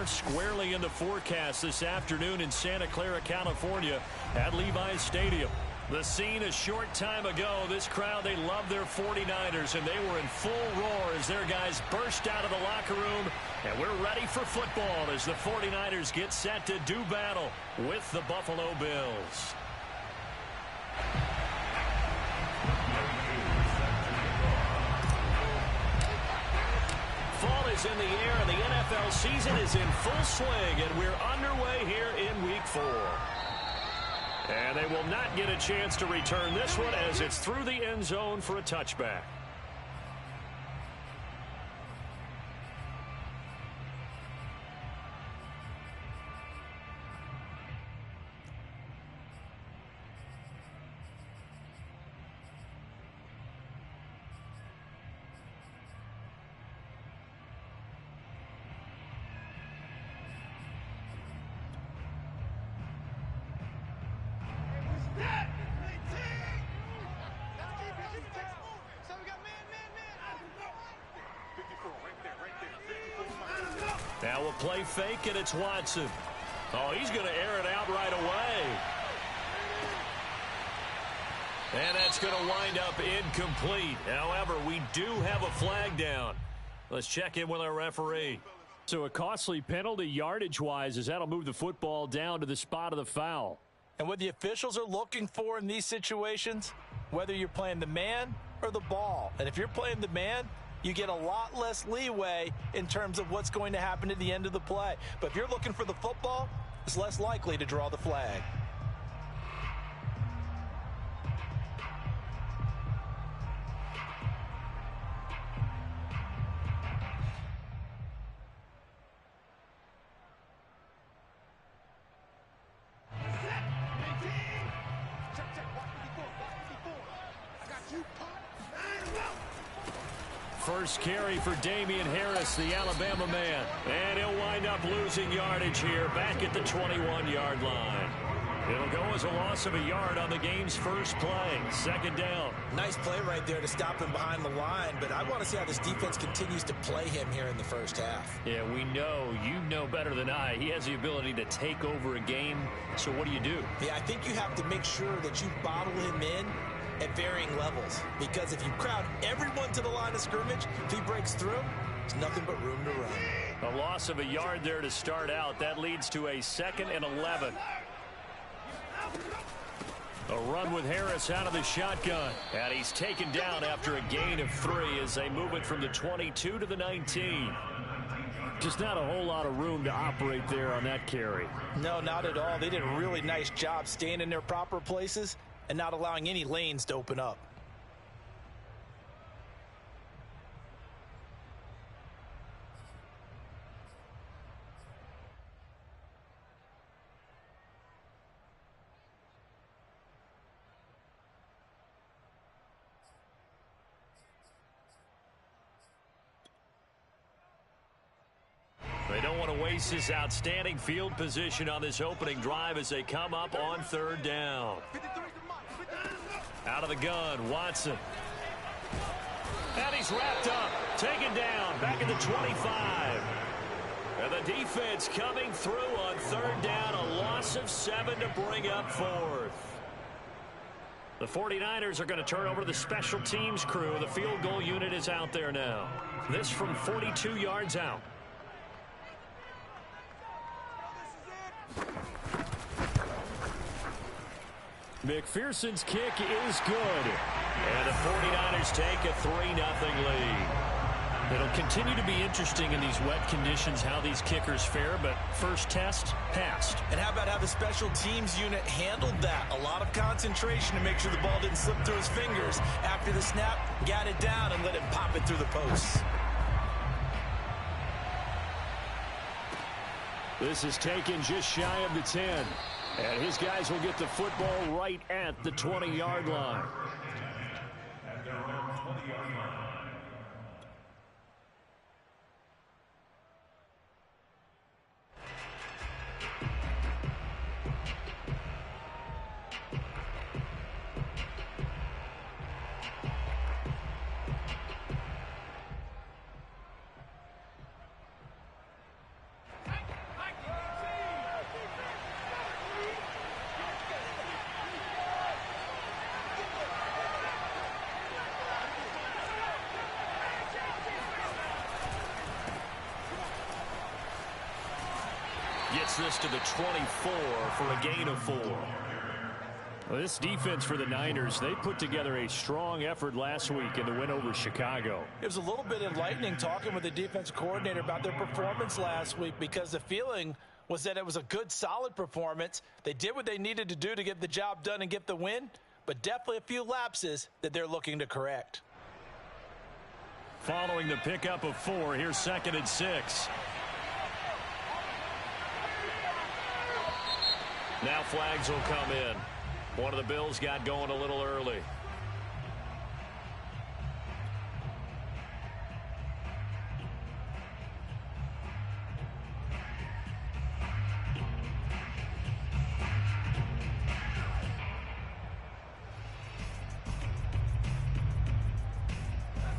we're squarely in the forecast this afternoon in Santa Clara, California at Levi's Stadium. The scene a short time ago, this crowd, they love their 49ers, and they were in full roar as their guys burst out of the locker room. And we're ready for football as the 49ers get set to do battle with the Buffalo Bills. Fall is in the air, and the NFL season is in full swing, and we're underway here in Week 4. And they will not get a chance to return this one as it's through the end zone for a touchback. Now we'll play fake, and it's Watson. Oh, he's going to air it out right away. And that's going to wind up incomplete. However, we do have a flag down. Let's check in with our referee. So a costly penalty yardage-wise as that'll move the football down to the spot of the foul. And what the officials are looking for in these situations, whether you're playing the man or the ball. And if you're playing the man, you get a lot less leeway in terms of what's going to happen at the end of the play. But if you're looking for the football, it's less likely to draw the flag. First carry for Damian Harris, the Alabama man. And he'll wind up losing yardage here back at the 21-yard line. It'll go as a loss of a yard on the game's first play. Second down. Nice play right there to stop him behind the line, but I want to see how this defense continues to play him here in the first half. Yeah, we know, you know better than I, he has the ability to take over a game. So what do you do? Yeah, I think you have to make sure that you bottle him in at varying levels, because if you crowd everyone to the line of scrimmage, if he breaks through, there's nothing but room to run. A loss of a yard there to start out. That leads to a 2nd and 11. A run with Harris out of the shotgun, and he's taken down after a gain of 3 as they move it from the 22 to the 19. Just not a whole lot of room to operate there on that carry. No, not at all. They did a really nice job staying in their proper places and not allowing any lanes to open up. They don't want to waste this outstanding field position on this opening drive as they come up on 3rd down. Out of the gun, Watson. And he's wrapped up, taken down, back at the 25. And the defense coming through on 3rd down, a loss of 7 to bring up 4th. The 49ers are going to turn over to the special teams crew. The field goal unit is out there now. This from 42 yards out. McPherson's kick is good. And the 49ers take a 3-0 lead. It'll continue to be interesting in these wet conditions how these kickers fare, but first test, passed. And how about how the special teams unit handled that? A lot of concentration to make sure the ball didn't slip through his fingers. After the snap, got it down and let it pop it through the posts. This is taken just shy of the 10. And his guys will get the football right at the 20-yard line. Gets this to the 24 for a gain of 4. Well, this defense for the Niners, they put together a strong effort last week in the win over Chicago. It was a little bit enlightening talking with the defense coordinator about their performance last week, because the feeling was that it was a good, solid performance. They did what they needed to do to get the job done and get the win, but definitely a few lapses that they're looking to correct. Following the pickup of 4, here's 2nd and 6. Now flags will come in. One of the Bills got going a little early.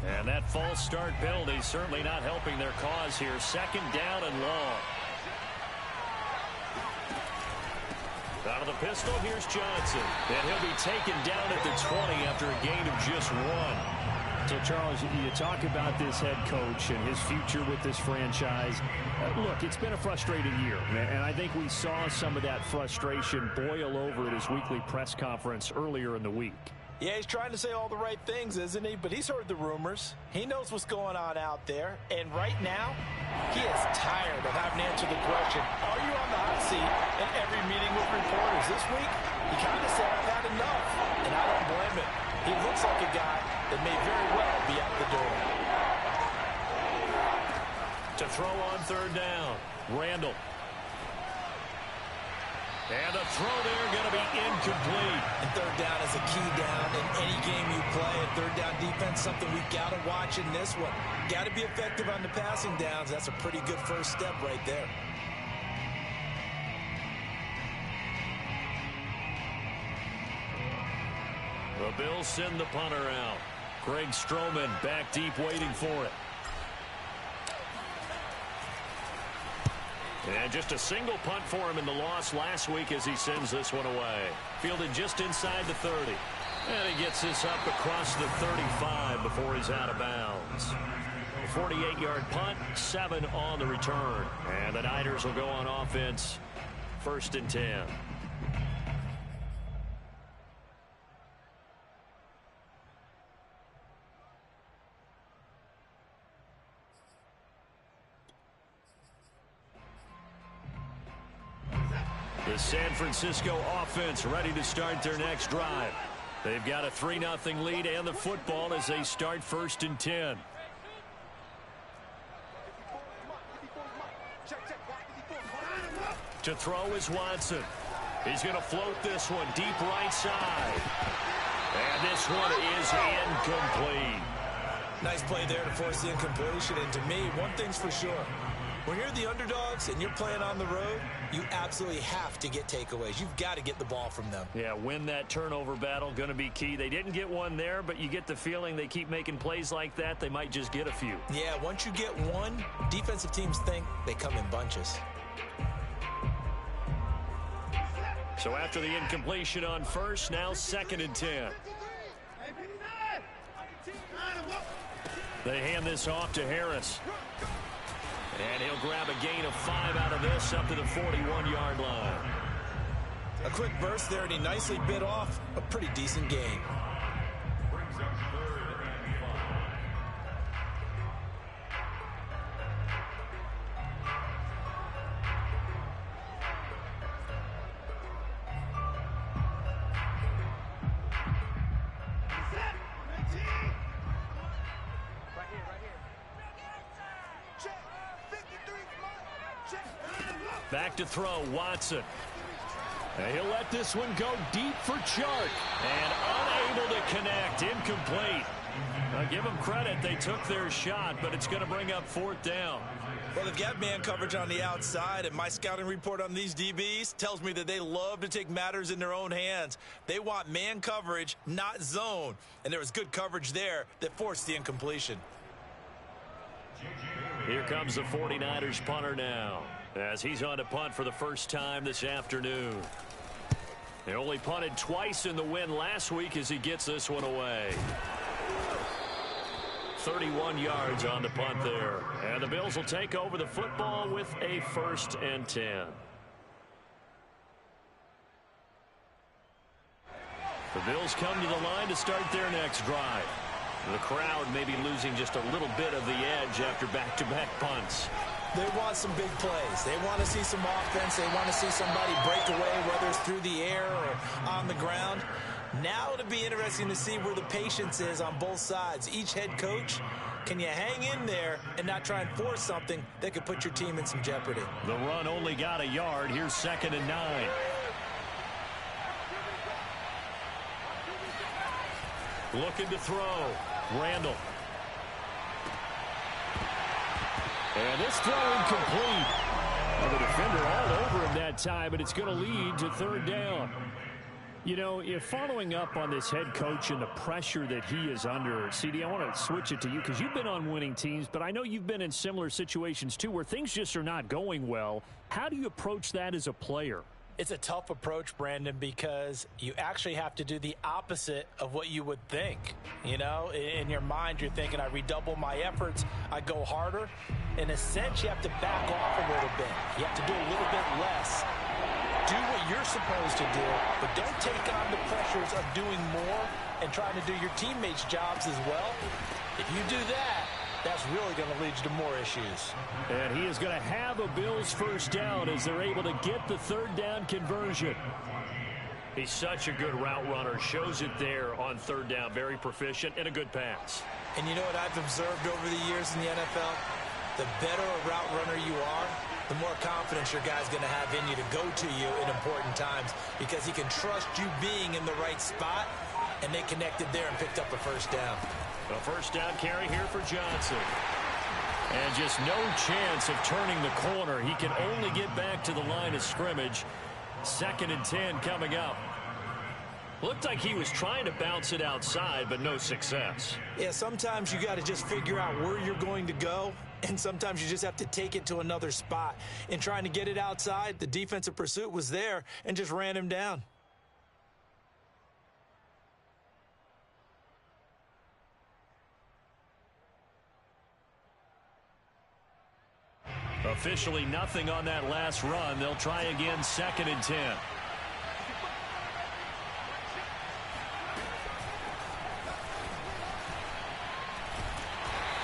And that false start penalty certainly not helping their cause here. 2nd down and long. Out of the pistol, here's Johnson. And he'll be taken down at the 20 after a gain of just 1. So, Charles, you talk about this head coach and his future with this franchise. Look, it's been a frustrating year, and I think we saw some of that frustration boil over at his weekly press conference earlier in the week. Yeah, he's trying to say all the right things, isn't he? But he's heard the rumors. He knows what's going on out there. And right now, he is tired of having to answer the question, are you on the hot seat in every meeting with reporters? This week, he kind of said, I've had enough. And I don't blame him. He looks like a guy that may very well be out the door. To throw on 3rd down, Randall. And the throw there going to be incomplete. And 3rd down is a key down in any game you play. And 3rd down defense, something we've got to watch in this one. Got to be effective on the passing downs. That's a pretty good first step right there. The Bills send the punter out. Greg Stroman back deep waiting for it. And just a single punt for him in the loss last week as he sends this one away. Fielded just inside the 30. And he gets this up across the 35 before he's out of bounds. A 48-yard punt, 7 on the return. And the Niners will go on offense, 1st and 10. The San Francisco offense ready to start their next drive. They've got a 3-0 lead and the football as they start 1st and 10. To throw is Watson. He's going to float this one deep right side. And this one is incomplete. Nice play there to force the incompletion. And to me, one thing's for sure. When you're the underdogs and you're playing on the road, you absolutely have to get takeaways. You've got to get the ball from them. Yeah, win that turnover battle, going to be key. They didn't get one there, but you get the feeling they keep making plays like that, they might just get a few. Yeah, once you get one, defensive teams think they come in bunches. So after the incompletion on 1st, now 2nd and 10. They hand this off to Harris. And he'll grab a gain of 5 out of this up to the 41-yard line. A quick burst there, and he nicely bit off a pretty decent gain. Back to throw, Watson. And he'll let this one go deep for Chark. And unable to connect, incomplete. Now give them credit, they took their shot, but it's going to bring up 4th down. Well, they've got man coverage on the outside, and my scouting report on these DBs tells me that they love to take matters in their own hands. They want man coverage, not zone. And there was good coverage there that forced the incompletion. Here comes the 49ers punter now, as he's on to punt for the first time this afternoon. They only punted twice in the win last week as he gets this one away. 31 yards on the punt there. And the Bills will take over the football with a 1st and 10. The Bills come to the line to start their next drive. The crowd may be losing just a little bit of the edge after back-to-back punts. They want some big plays. They want to see some offense. They want to see somebody break away, whether it's through the air or on the ground. Now it'll be interesting to see where the patience is on both sides. Each head coach, can you hang in there and not try and force something that could put your team in some jeopardy? The run only got a yard. Here's 2nd and 9. Looking to throw. Randall. And this throw incomplete. Well, the defender all over him that time, but it's going to lead to 3rd down. You know, if following up on this head coach and the pressure that he is under, CD, I want to switch it to you because you've been on winning teams, but I know you've been in similar situations too where things just are not going well. How do you approach that as a player? It's a tough approach, Brandon, because you actually have to do the opposite of what you would think. You know, in your mind, you're thinking, I redouble my efforts, I go harder. In a sense, you have to back off a little bit. You have to do a little bit less. Do what you're supposed to do, but don't take on the pressures of doing more and trying to do your teammates' jobs as well. If you do that, that's really going to lead you to more issues. And he is going to have a Bills 1st down as they're able to get the 3rd down conversion. He's such a good route runner. Shows it there on 3rd down. Very proficient and a good pass. And you know what I've observed over the years in the NFL? The better a route runner you are, the more confidence your guy's going to have in you to go to you in important times because he can trust you being in the right spot, and they connected there and picked up a 1st down. A 1st down carry here for Johnson. And just no chance of turning the corner. He can only get back to the line of scrimmage. 2nd and 10 coming up. Looked like he was trying to bounce it outside, but no success. Yeah, sometimes you got to just figure out where you're going to go, and sometimes you just have to take it to another spot. In trying to get it outside, the defensive pursuit was there and just ran him down. Officially nothing on that last run. They'll try again, 2nd and 10.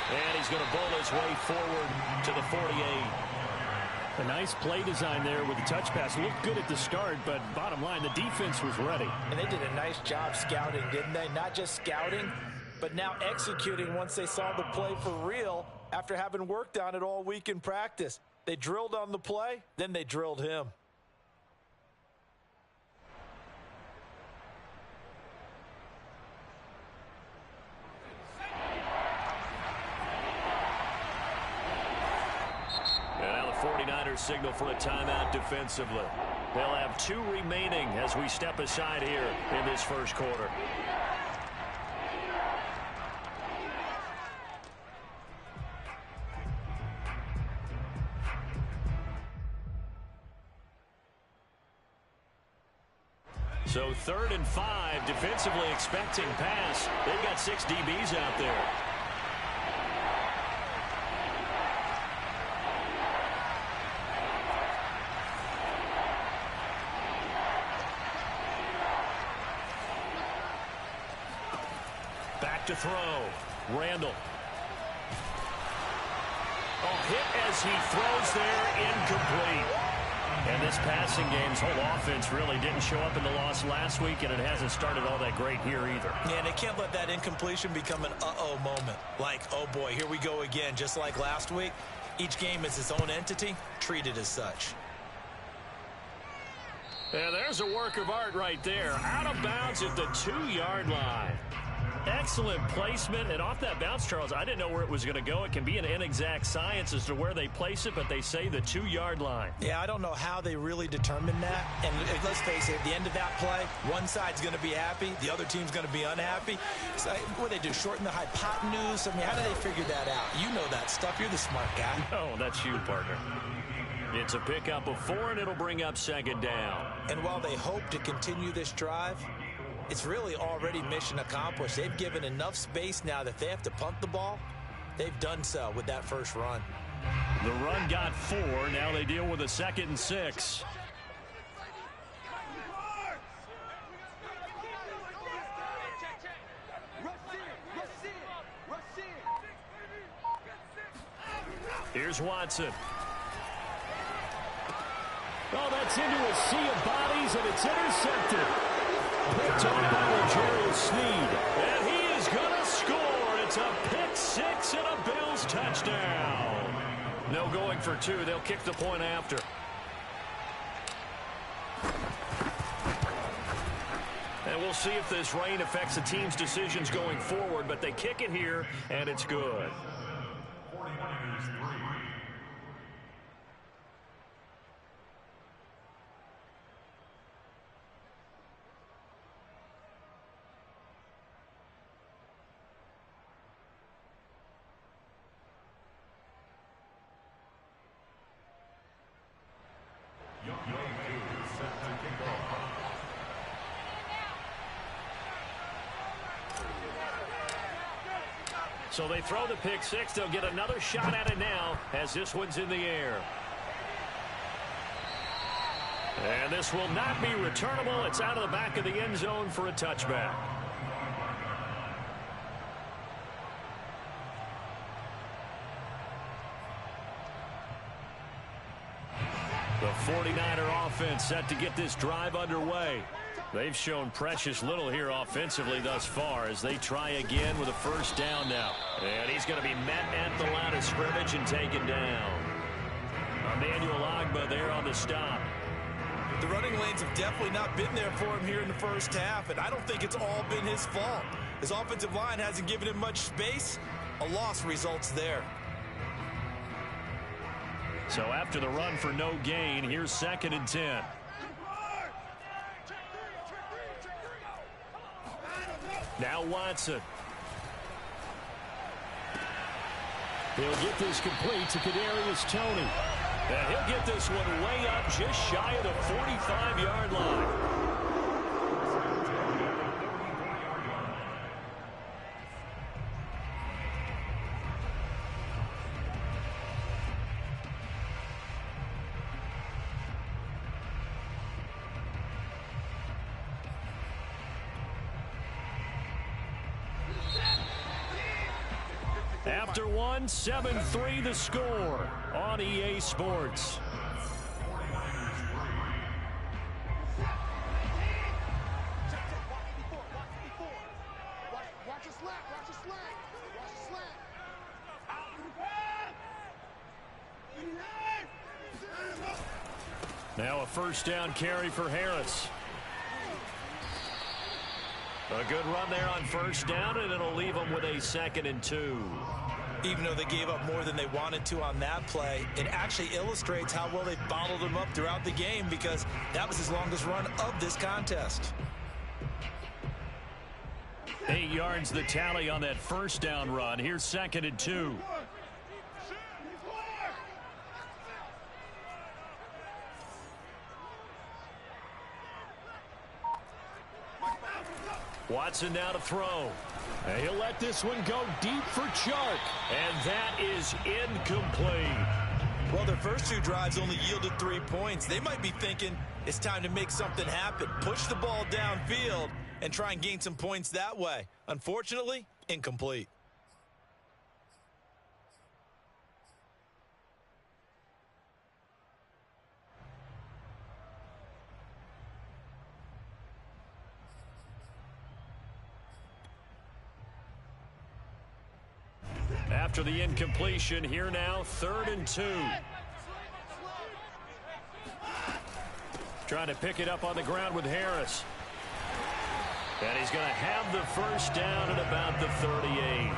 And he's going to bowl his way forward to the 48. A nice play design there with the touch pass. Looked good at the start, but bottom line, the defense was ready. And they did a nice job scouting, didn't they? Not just scouting, but now executing once they saw the play for real after having worked on it all week in practice. They drilled on the play, then they drilled him. And now the 49ers signal for a timeout defensively. They'll have 2 remaining as we step aside here in this 1st quarter. So 3rd and 5, defensively expecting pass. They've got 6 DBs out there. Back to throw. Randall. Hit as he throws there, incomplete. And this passing game's whole offense really didn't show up in the loss last week, and it hasn't started all that great here either. Yeah, and they can't let that incompletion become an uh-oh moment. Like, oh boy, here we go again. Just like last week, each game is its own entity, treated as such. And there's a work of art right there. Out of bounds at the 2-yard line. Excellent placement, and off that bounce, Charles, I didn't know where it was going to go. It can be an inexact science as to where they place it, but they say the 2-yard line. Yeah, I don't know how they really determined that. And let's face it, at the end of that play, one side's going to be happy, the other team's going to be unhappy. So what do they do, shorten the hypotenuse? I mean, how do they figure that out? You know that stuff. You're the smart guy. Oh, that's you, partner. It's a pickup of 4, and it'll bring up 2nd down. And while they hope to continue this drive, it's really already mission accomplished. They've given enough space now that they have to punt the ball. They've done so with that first run. The run got 4. Now they deal with a 2nd and 6. Here's Watson. Oh, that's into a sea of bodies, and it's intercepted. Picked on by Jerry Sneed. And he is going to score. It's a pick 6 and a Bills touchdown. No going for 2. They'll kick the point after. And we'll see if this rain affects the team's decisions going forward, but they kick it here, and it's good. So they throw the pick 6. They'll get another shot at it now as this one's in the air. And this will not be returnable. It's out of the back of the end zone for a touchback. The 49er offense set to get this drive underway. They've shown precious little here offensively thus far as they try again with a first down now. And he's going to be met at the line of scrimmage and taken down. Emmanuel Ogbah there on the stop. The running lanes have definitely not been there for him here in the first half, and I don't think it's all been his fault. His offensive line hasn't given him much space. A loss results there. So after the run for no gain, here's 2nd and 10. Now Watson. He'll get this complete to Kadarius Toney. And he'll get this one way up just shy of the 45-yard line. After one, 7-3 the score on EA Sports. Now a first down carry for Harris. A good run there on first down, and it'll leave them with a 2nd and 2. Even though they gave up more than they wanted to on that play, it actually illustrates how well they bottled him up throughout the game because that was his longest run of this contest. 8 yards the tally on that first down run. Here's 2nd and 2. Watson now to throw. And he'll let this one go deep for Chark. And that is incomplete. Well, their first 2 drives only yielded 3 points. They might be thinking it's time to make something happen. Push the ball downfield and try and gain some points that way. Unfortunately, incomplete. After the incompletion, here now, 3rd and 2. Trying to pick it up on the ground with Harris. And he's going to have the first down at about the 38.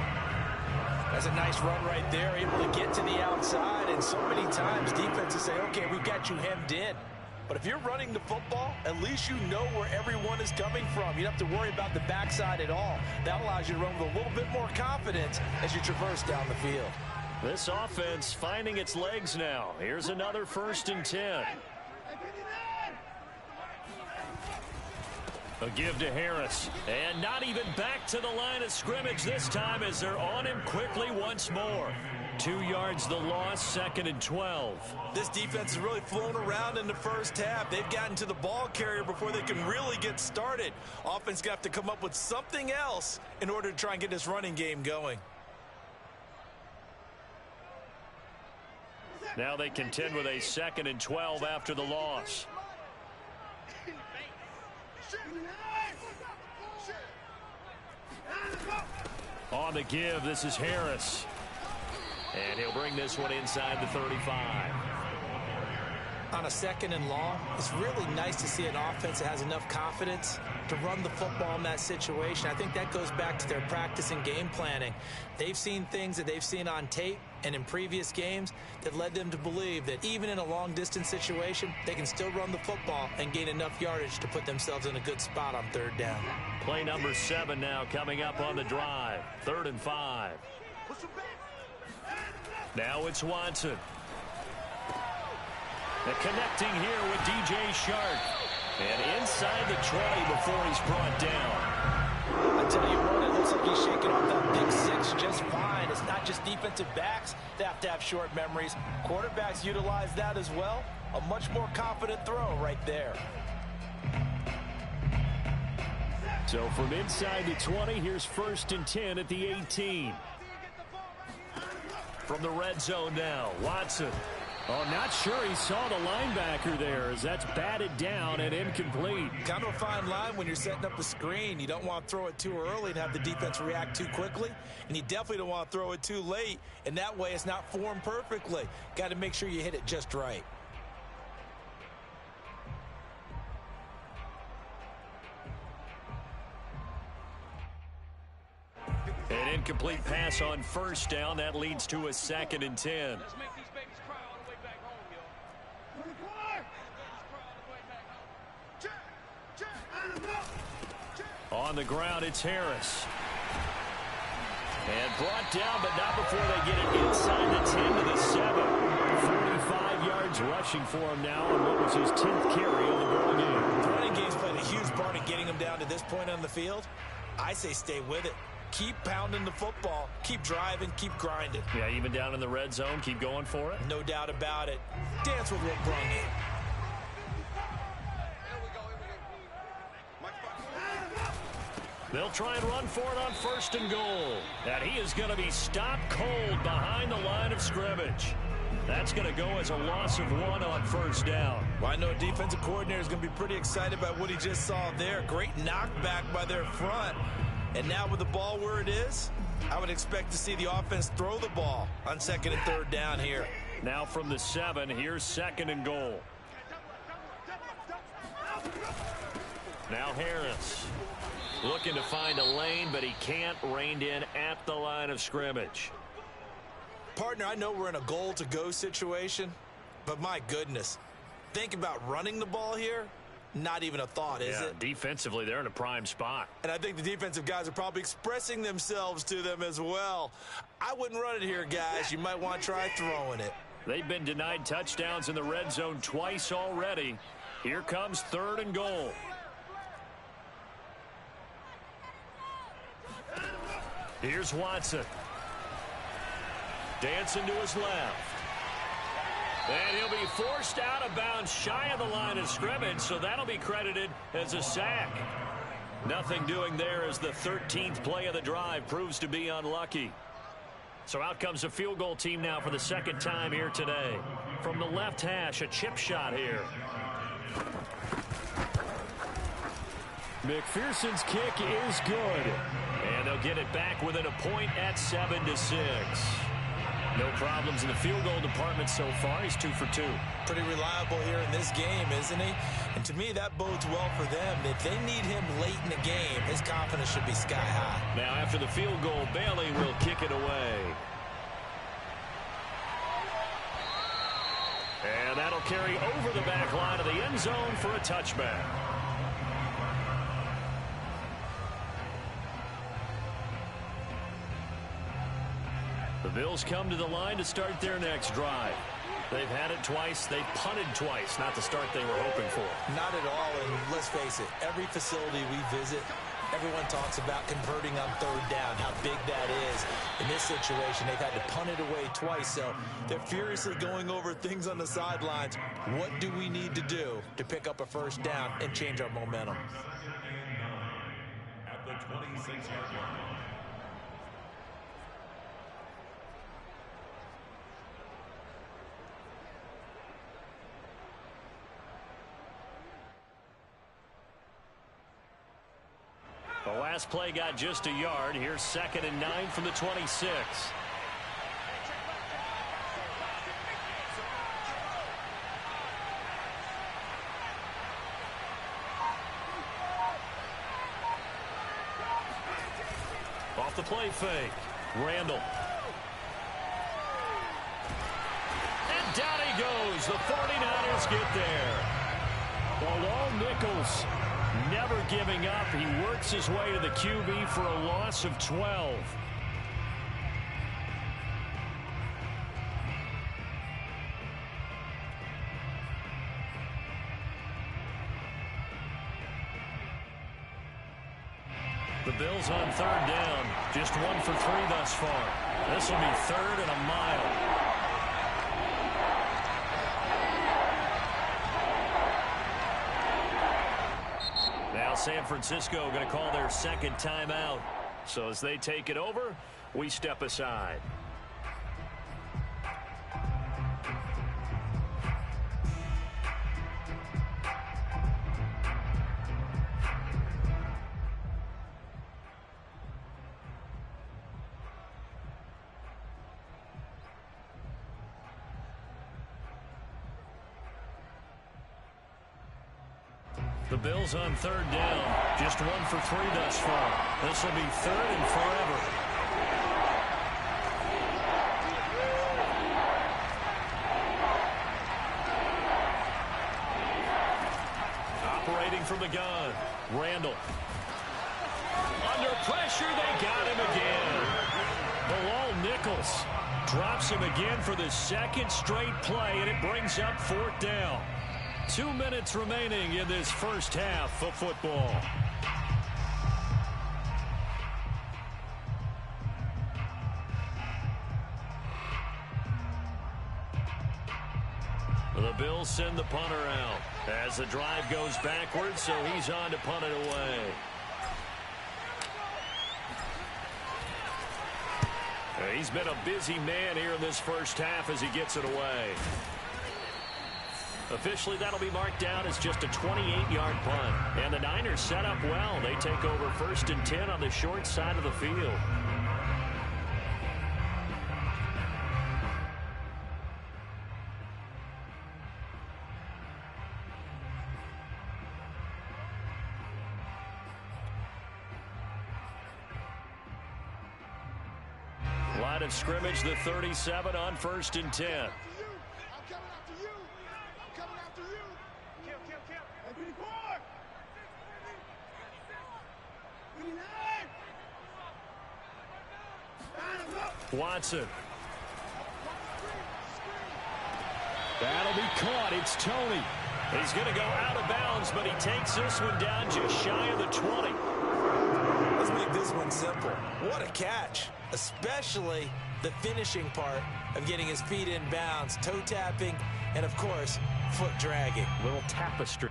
That's a nice run right there, able to get to the outside, and so many times defenses say, okay, we've got you hemmed in. But if you're running the football, at least you know where everyone is coming from. You don't have to worry about the backside at all. That allows you to run with a little bit more confidence as you traverse down the field. This offense finding its legs now. Here's another 1st and 10. A give to Harris. And not even back to the line of scrimmage this time as they're on him quickly once more. 2 yards the loss, 2nd and 12. This defense has really flown around in the first half. They've gotten to the ball carrier before they can really get started. Offense going to have to come up with something else in order to try and get this running game going. Now they contend with a 2nd and 12 after the loss. On the give, this is Harris. And he'll bring this one inside the 35. On a 2nd and long, it's really nice to see an offense that has enough confidence to run the football in that situation. I think that goes back to their practice and game planning. They've seen things that they've seen on tape and in previous games that led them to believe that even in a long-distance situation, they can still run the football and gain enough yardage to put themselves in a good spot on 3rd down. Play number 7 now coming up on the drive. 3rd and 5. Now it's Watson. And connecting here with DJ Shark. And inside the 20 before he's brought down. I tell you what, it looks like he's shaking off that big 6 just fine. It's not just defensive backs that have to have short memories. Quarterbacks utilize that as well. A much more confident throw right there. So from inside the 20, here's 1st and 10 at the 18. From the red zone now, Watson. Oh, not sure he saw the linebacker there as that's batted down and incomplete. Kind of a fine line when you're setting up a screen. You don't want to throw it too early and have the defense react too quickly. And you definitely don't want to throw it too late. And that way it's not formed perfectly. Got to make sure you hit it just right. An incomplete pass on 1st down. That leads to a 2nd and 10. On the ground, it's Harris. And brought down, but not before they get it inside the 10 to the 7. 45 yards rushing for him now on what was his 10th carry of the ball game. The running game's played a huge part in getting him down to this point on the field. I say stay with it. Keep pounding the football. Keep driving. Keep grinding. Yeah, even down in the red zone, keep going for it. No doubt about it. Dance with what brung you. They'll try and run for it on 1st and goal. And he is going to be stopped cold behind the line of scrimmage. That's going to go as a loss of 1 on 1st down. Well, I know a defensive coordinator is going to be pretty excited about what he just saw there. Great knockback by their front. And now with the ball where it is, I would expect to see the offense throw the ball on 2nd and 3rd down here. Now from the 7, here's 2nd and goal. Now Harris looking to find a lane, but he can't. Reined in at the line of scrimmage. Partner, I know we're in a goal-to-go situation, but my goodness, think about running the ball here. Not even a thought, is it? Defensively, they're in a prime spot. And I think the defensive guys are probably expressing themselves to them as well. I wouldn't run it here, guys. You might want to try throwing it. They've been denied touchdowns in the red zone twice already. Here comes 3rd and goal. Here's Watson. Dancing to his left. And he'll be forced out of bounds shy of the line of scrimmage, so that'll be credited as a sack. Nothing doing there as the 13th play of the drive proves to be unlucky. So out comes the field goal team now for the 2nd time here today. From the left hash, a chip shot here. McPherson's kick is good. And they'll get it back within a point at 7-6. No problems in the field goal department so far. He's 2 for 2. Pretty reliable here in this game, isn't he? And to me, that bodes well for them. If they need him late in the game, his confidence should be sky high. Now after the field goal, Bailey will kick it away. And that'll carry over the back line of the end zone for a touchback. The Bills come to the line to start their next drive. They've had it twice. They've punted twice. Not the start they were hoping for. Not at all, and let's face it, every facility we visit, everyone talks about converting on third down, how big that is. In this situation, they've had to punt it away twice, so they're furiously going over things on the sidelines. What do we need to do to pick up a first down and change our momentum? At the 26-yard line. The last play got just a yard. Here's 2nd and 9 from the 26. Off the play fake. Randall. And down he goes. The 49ers get there. Bilal Nichols never giving up. He works his way to the QB for a loss of 12. The Bills on 3rd down. Just 1 for 3 thus far. This will be 3rd and a mile. Now San Francisco going to call their 2nd timeout. So as they take it over, we step aside. The Bills on 3rd down. Just 1 for 3 thus far. This will be 3rd and forever. Operating from the gun. Randall. Under pressure, they got him again. Bilal Nichols drops him again for the 2nd straight play, and it brings up 4th down. 2 minutes remaining in this first half of football. The Bills send the punter out as the drive goes backwards, so he's on to punt it away. He's been a busy man here in this first half as he gets it away. Officially, that'll be marked down as just a 28-yard punt. And the Niners set up well. They take over 1st and 10 on the short side of the field. Line of scrimmage, the 37 on 1st and 10. Watson. That'll be caught. It's Tony. He's going to go out of bounds, but he takes this one down just shy of the 20. Let's make this one simple. What a catch, especially the finishing part of getting his feet in bounds, toe tapping, and, of course, foot dragging. Little tapestry.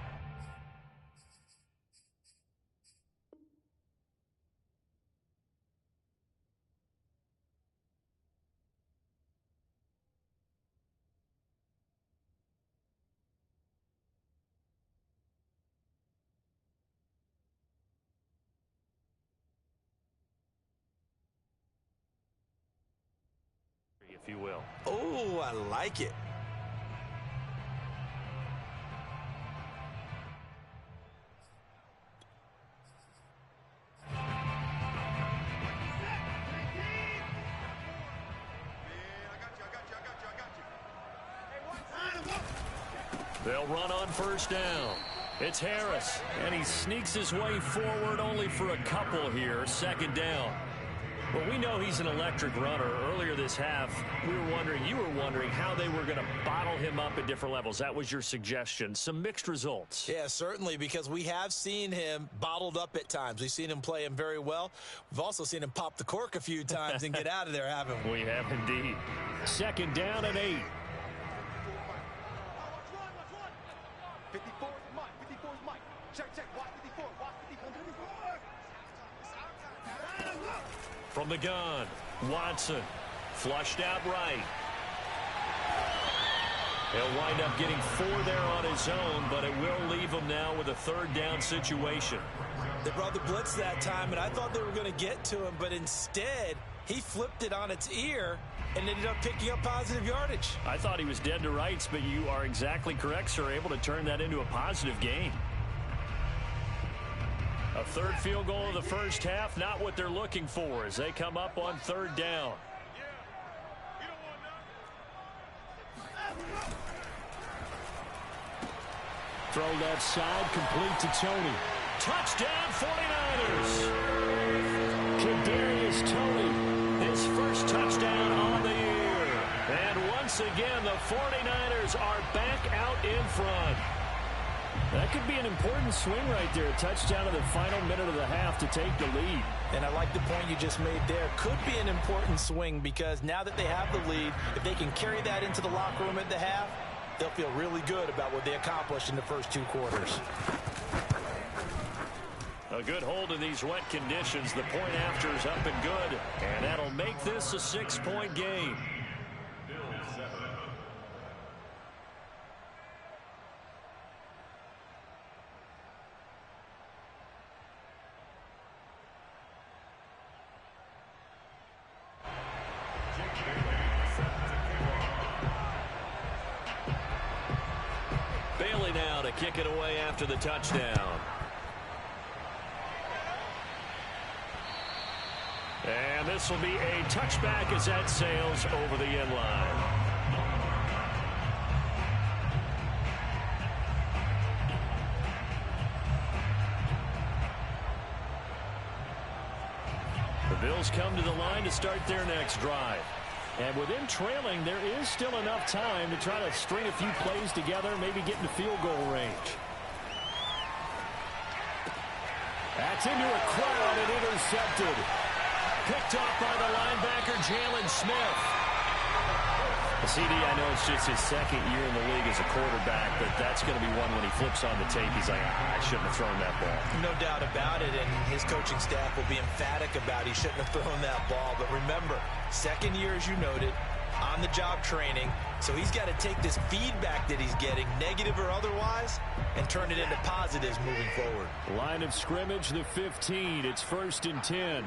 If you will. Oh, I like it. They'll run on 1st down. It's Harris, and he sneaks his way forward only for a couple here. 2nd down. Well, we know he's an electric runner. Earlier this half, you were wondering how they were going to bottle him up at different levels. That was your suggestion. Some mixed results. Yeah, certainly, because we have seen him bottled up at times. We've seen him play him very well. We've also seen him pop the cork a few times and get out of there, haven't we? We have indeed. 2nd down and 8. 54 is Mike. 54 is Mike. Check. Watch 54. Watch 54. From the gun, Watson flushed out right. He'll wind up getting 4 there on his own, but it will leave him now with a 3rd down situation. They brought the blitz that time, and I thought they were going to get to him, but instead he flipped it on its ear and ended up picking up positive yardage. I thought he was dead to rights, but you are exactly correct, sir. Able to turn that into a positive gain. A 3rd field goal of the first half, not what they're looking for as they come up on 3rd down. Throw left side, complete to Tony. Touchdown, 49ers. Kadarius Toney. His first touchdown on the year. And once again, the 49ers are back out in front. That could be an important swing right there. A touchdown in the final minute of the half to take the lead. And I like the point you just made there. Could be an important swing because now that they have the lead, if they can carry that into the locker room at the half, they'll feel really good about what they accomplished in the first 2 quarters. A good hold in these wet conditions. The point after is up and good. And that'll make this a 6-point game. Bailey now to kick it away after the touchdown. And this will be a touchback as that sails over the end line. The Bills come to the line to start their next drive. And with them trailing, there is still enough time to try to string a few plays together, maybe get into field goal range. That's into a crowd and intercepted. Picked off by the linebacker, Jalen Smith. CD, I know it's just his 2nd year in the league as a quarterback, but that's going to be one when he flips on the tape, he's like, I shouldn't have thrown that ball. No doubt about it, and his coaching staff will be emphatic about he shouldn't have thrown that ball. But remember, 2nd year, as you noted, on-the-job training, so he's got to take this feedback that he's getting, negative or otherwise, and turn it into positives moving forward. Line of scrimmage, the 15. It's 1st and 10.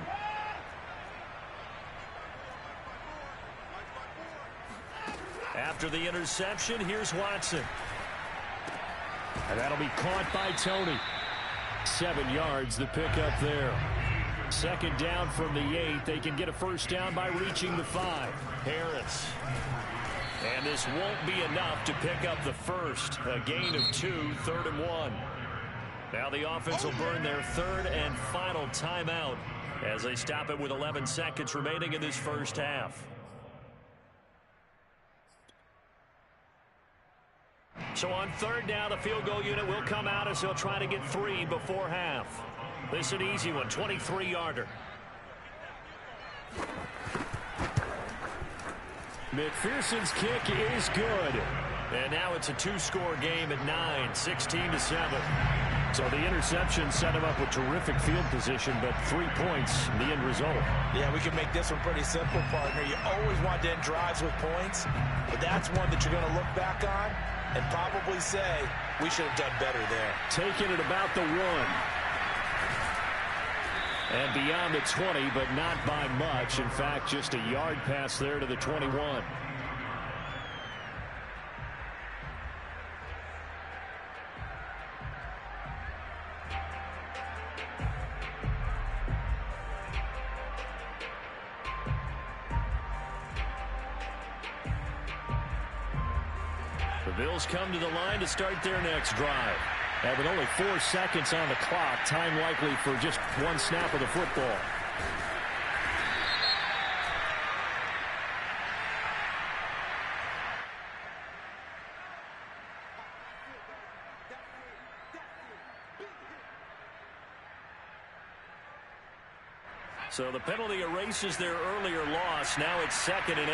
After the interception, here's Watson. And that'll be caught by Tony. 7 yards, the pickup there. 2nd down from the 8. They can get a 1st down by reaching the 5. Harris. And this won't be enough to pick up the first. A gain of 2, 3rd and 1. Now the offense will burn their 3rd and final timeout as they stop it with 11 seconds remaining in this first half. So on 3rd down, the field goal unit will come out as they'll try to get 3 before half. This is an easy one, 23-yarder. McPherson's kick is good. And now it's a 2-score game at 9, 16-7. So the interception set him up with terrific field position, but 3 points, the end result. Yeah, we can make this one pretty simple, partner. You always want to end drives with points, but that's one that you're going to look back on and probably say, we should have done better there. Taking it about the 1. And beyond the 20, but not by much. In fact, just a yard pass there to the 21. The Bills come to the line to start their next drive. And with only 4 seconds on the clock, time likely for just 1 snap of the football. So the penalty erases their earlier loss. Now it's 2nd and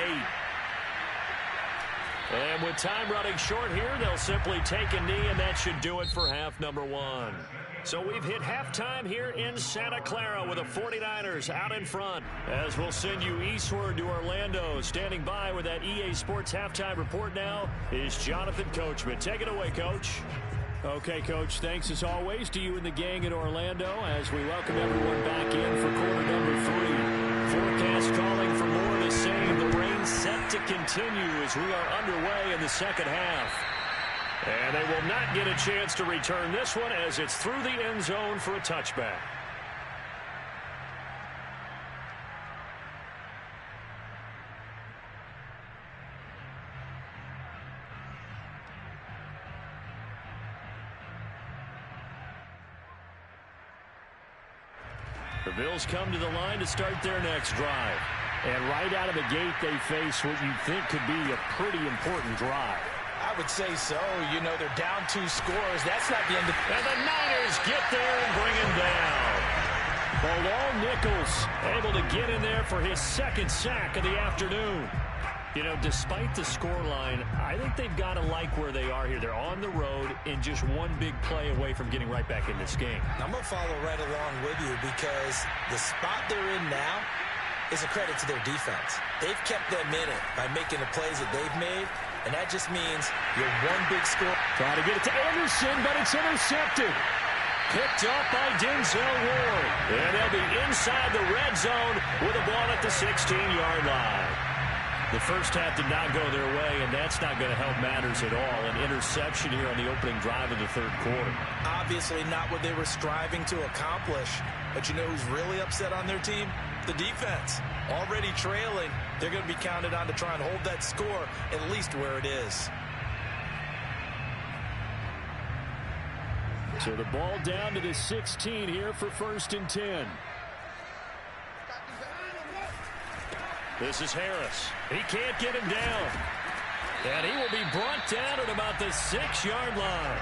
8. And with time running short here, they'll simply take a knee, and that should do it for half number 1. So we've hit halftime here in Santa Clara with the 49ers out in front. As we'll send you eastward to Orlando. Standing by with that EA Sports halftime report now is Jonathan Coachman. Take it away, Coach. Okay, Coach, thanks as always to you and the gang in Orlando as we welcome everyone back in for quarter number 3. Forecast calling for more of the same. The rain set to continue as we are underway in the second half. And they will not get a chance to return this one as it's through the end zone for a touchback. The Bills come to the line to start their next drive. And right out of the gate, they face what you think could be a pretty important drive. I would say so. You know, they're down 2 scores. That's not the end of... And the Niners get there and bring him down. Bilal Nichols able to get in there for his 2nd sack of the afternoon. You know, despite the scoreline, I think they've got to like where they are here. They're on the road and just one big play away from getting right back in this game. I'm going to follow right along with you because the spot they're in now is a credit to their defense. They've kept them in it by making the plays that they've made, and that just means you're one big score. Trying to get it to Anderson, but it's intercepted. Picked up by Denzel Ward. And they'll be inside the red zone with a ball at the 16-yard line. The first half did not go their way, and that's not going to help matters at all. An interception here on the opening drive of the third quarter. Obviously not what they were striving to accomplish. But you know who's really upset on their team? The defense. Already trailing. They're going to be counted on to try and hold that score at least where it is. So the ball down to the 16 here for 1st and 10. This is Harris. He can't get him down. And he will be brought down at about the 6-yard line.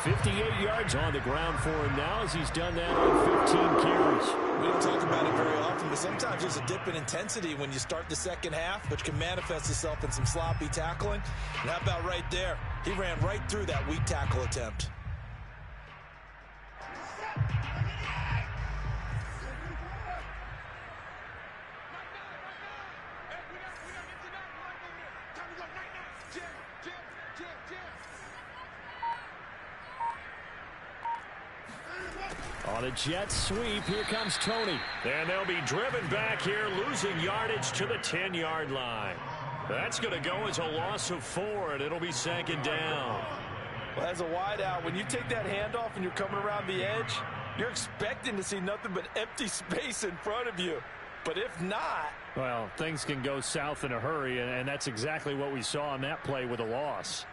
58 yards on the ground for him now as he's done that on 15 carries. We don't talk about it very often, but sometimes there's a dip in intensity when you start the second half, which can manifest itself in some sloppy tackling. And how about right there? He ran right through that weak tackle attempt. On a jet sweep, here comes Tony. And they'll be driven back here, losing yardage to the 10-yard line. That's going to go as a loss of 4, and it'll be 2nd down. Well, as a wideout, when you take that handoff and you're coming around the edge, you're expecting to see nothing but empty space in front of you. But if not... Well, things can go south in a hurry, and that's exactly what we saw on that play with a loss.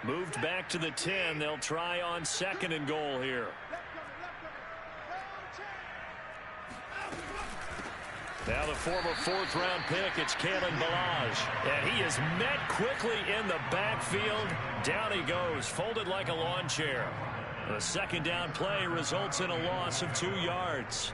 Moved back to the 10. They'll try on 2nd and goal here. Now the former 4th-round pick, it's Kalen Ballage. And he is met quickly in the backfield. Down he goes, folded like a lawn chair. The 2nd down play results in a loss of 2 yards.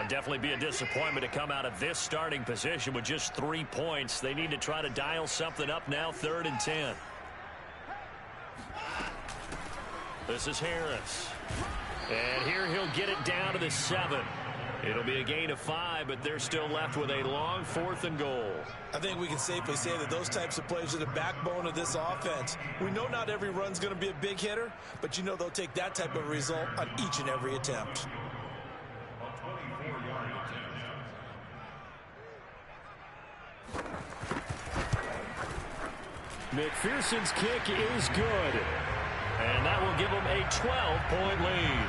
Definitely be a disappointment to come out of this starting position with just 3 points. They need to try to dial something up now, 3rd and 10. This is Harris. And here he'll get it down to the 7. It'll be a gain of 5, but they're still left with a long 4th and goal. I think we can safely say that those types of plays are the backbone of this offense. We know not every run's going to be a big hitter, but you know they'll take that type of result on each and every attempt. McPherson's kick is good. And that will give them a 12-point lead.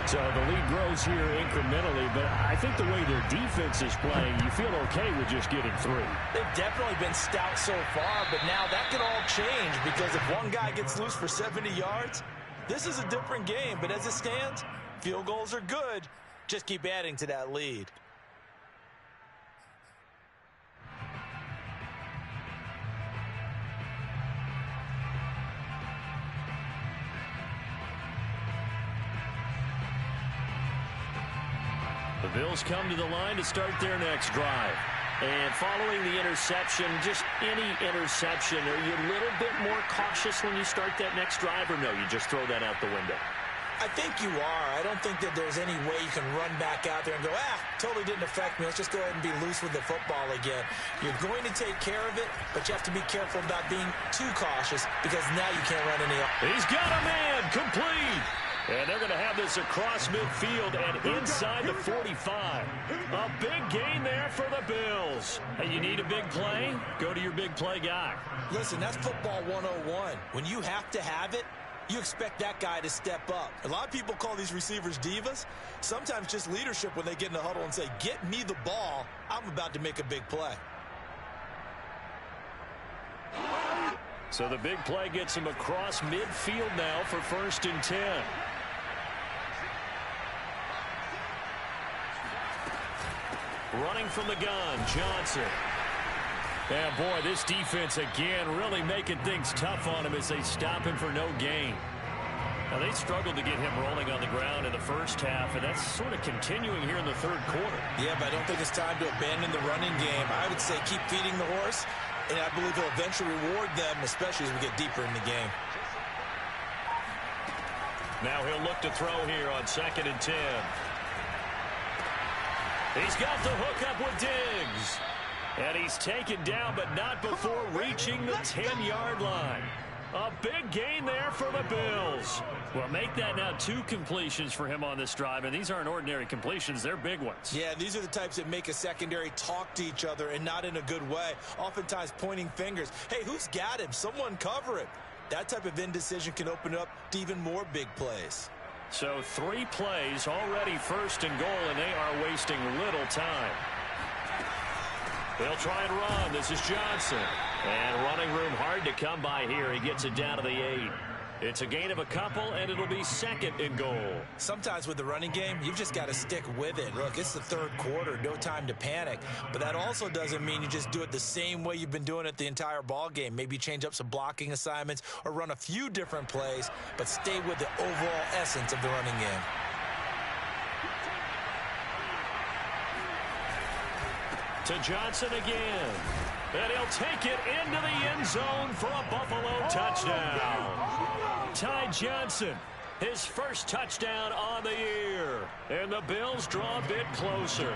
So the lead grows here incrementally, but I think the way their defense is playing, you feel okay with just getting 3. They've definitely been stout so far, but now that could all change because if one guy gets loose for 70 yards, this is a different game. But as it stands, field goals are good. just keep adding to that lead. The Bills come to the line to start their next drive. And following the interception, just any interception, are you a little bit more cautious when you start that next drive, or no, you just throw that out the window? I think you are. I don't think that there's any way you can run back out there and go, totally didn't affect me. Let's just go ahead and be loose with the football again. You're going to take care of it, but you have to be careful about being too cautious because now you can't run any. He's got a man, complete. And they're going to have this across midfield and inside the 45. A big gain there for the Bills. Hey, you need a big play? Go to your big play guy. Listen, that's football 101. When you have to have it, you expect that guy to step up. A lot of people call these receivers divas. Sometimes just leadership when they get in the huddle and say, get me the ball. I'm about to make a big play. So the big play gets him across midfield now for 1st and 10. Running from the gun, Johnson. Yeah, boy, this defense again really making things tough on him as they stop him for no gain. Now, they struggled to get him rolling on the ground in the first half, and that's sort of continuing here in the 3rd quarter. Yeah, but I don't think it's time to abandon the running game. I would say keep feeding the horse, and I believe he'll eventually reward them, especially as we get deeper in the game. Now he'll look to throw here on 2nd and 10. He's got the hook up with Diggs. And he's taken down, but not before reaching the 10-yard line. A big gain there for the Bills. Well, make that now 2 completions for him on this drive, and these aren't ordinary completions. They're big ones. Yeah, these are the types that make a secondary talk to each other and not in a good way. Oftentimes pointing fingers. Hey, who's got him? Someone cover him. That type of indecision can open up to even more big plays. So 3 plays already 1st and goal, and they are wasting little time. They'll try and run. This is Johnson. And running room hard to come by here. He gets it down to the 8. It's a gain of a couple, and it'll be 2nd and goal. Sometimes with the running game, you've just got to stick with it. Look, it's the 3rd quarter. No time to panic. But that also doesn't mean you just do it the same way you've been doing it the entire ball game. Maybe change up some blocking assignments or run a few different plays, but stay with the overall essence of the running game. To Johnson again. And he'll take it into the end zone for a Buffalo touchdown. Ty Johnson, his first touchdown on the year. And the Bills draw a bit closer.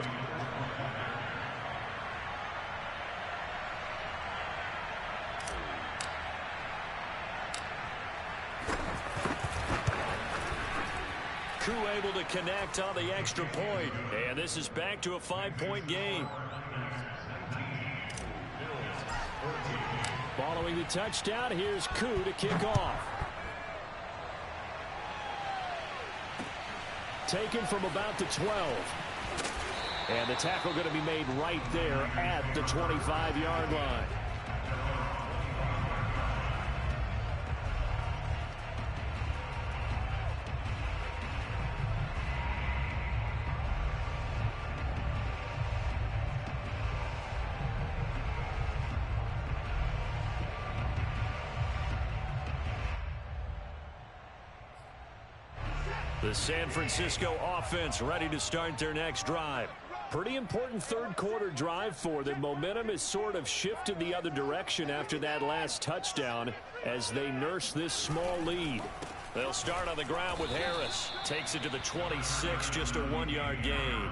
Koo able to connect on the extra point. And this is back to a 5-point game. Following the touchdown, here's Koo to kick off. Taken from about the 12. And the tackle going to be made right there at the 25-yard line. The San Francisco offense ready to start their next drive. Pretty important 3rd quarter drive for them. Momentum has sort of shifted the other direction after that last touchdown as they nurse this small lead. They'll start on the ground with Harris. Takes it to the 26, just a 1-yard gain.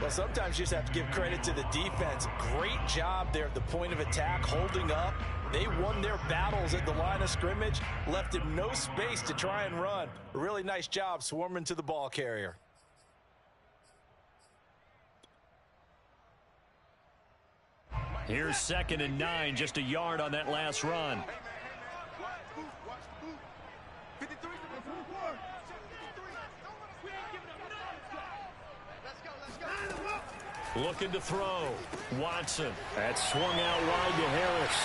Well, sometimes you just have to give credit to the defense. Great job there at the point of attack, holding up. They won their battles at the line of scrimmage, left him no space to try and run. A really nice job swarming to the ball carrier. Here's 2nd and 9, just a yard on that last run. Looking to throw. Watson. That's swung out wide to Harris.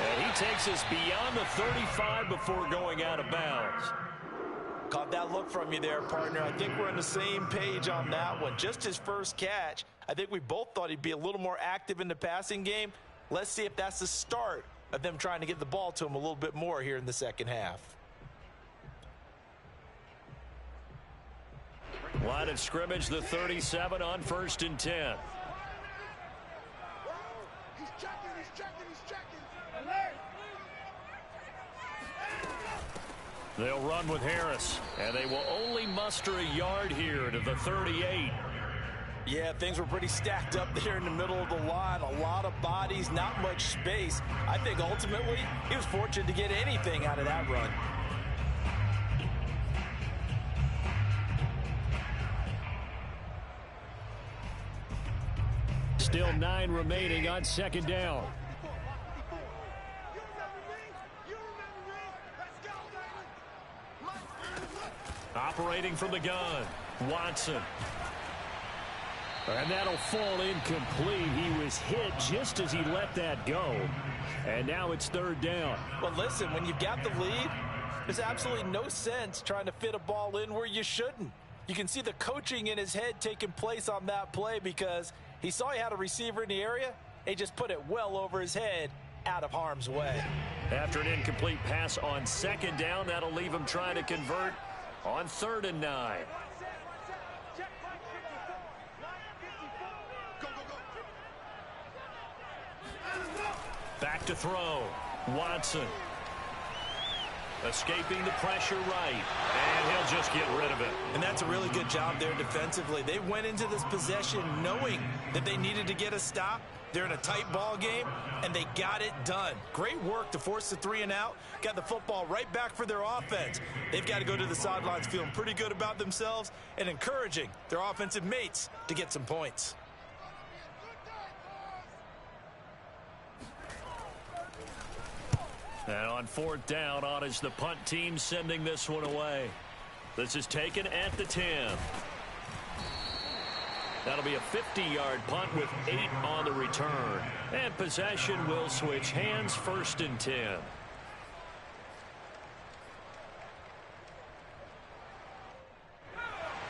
And he takes us beyond the 35 before going out of bounds. Caught that look from you there, partner. I think we're on the same page on that one. Just his first catch. I think we both thought he'd be a little more active in the passing game. Let's see if that's the start of them trying to get the ball to him a little bit more here in the second half. Line of scrimmage, the 37 on 1st and 10. He's checking. Alert! They'll run with Harris, and they will only muster a yard here to the 38. Yeah, things were pretty stacked up there in the middle of the line. A lot of bodies, not much space. I think ultimately he was fortunate to get anything out of that run. Still 9 remaining on 2nd down. Operating from the gun, Watson. And that'll fall incomplete. He was hit just as he let that go. And now it's 3rd down. Well, listen, when you've got the lead, there's absolutely no sense trying to fit a ball in where you shouldn't. You can see the coaching in his head taking place on that play because he saw he had a receiver in the area. He just put it well over his head out of harm's way. After an incomplete pass on 2nd down, that'll leave him trying to convert on 3rd and 9. Back to throw. Watson. Escaping the pressure right. And he'll just get rid of it. And that's a really good job there defensively. They went into this possession knowing that they needed to get a stop. They're in a tight ball game, and they got it done. Great work to force the 3 and out. Got the football right back for their offense. They've got to go to the sidelines feeling pretty good about themselves and encouraging their offensive mates to get some points. And on 4th down, on is the punt team sending this one away. This is taken at the 10. That'll be a 50-yard punt with 8 on the return. And possession will switch hands, 1st and 10.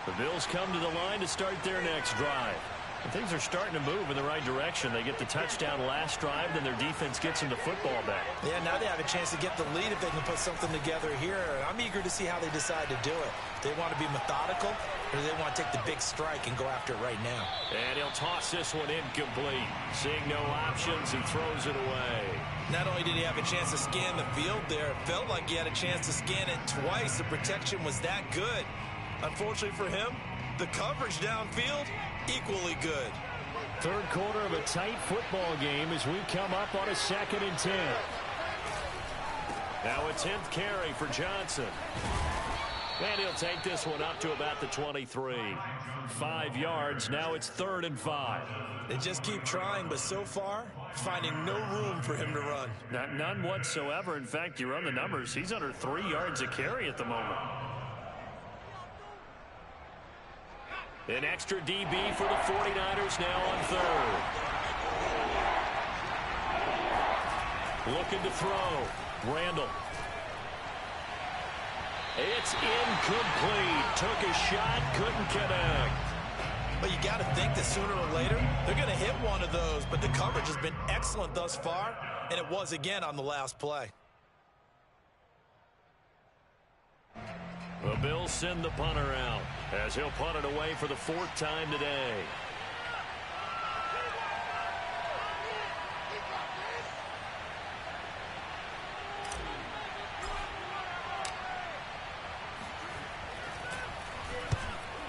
The Bills come to the line to start their next drive. And things are starting to move in the right direction. They get the touchdown last drive, then their defense gets them the football back. Yeah, now they have a chance to get the lead if they can put something together here. I'm eager to see how they decide to do it. Do they want to be methodical, or do they want to take the big strike and go after it right now? And he'll toss this one incomplete. Seeing no options, he throws it away. Not only did he have a chance to scan the field there, it felt like he had a chance to scan it twice. The protection was that good. Unfortunately for him, the coverage downfield, equally good. 3rd quarter of a tight football game as we come up on a 2nd and 10. Now a 10th carry for Johnson. And he'll take this one up to about the 23. 5 yards, now it's 3rd and 5. They just keep trying, but so far, finding no room for him to run. None whatsoever. In fact, you run the numbers, he's under 3 yards a carry at the moment. An extra DB for the 49ers now on 3rd. Looking to throw. Randall. It's incomplete. Took a shot, couldn't connect. But you got to think that sooner or later, they're going to hit one of those. But the coverage has been excellent thus far, and it was again on the last play. The Bills send the punter out as he'll punt it away for the 4th time today.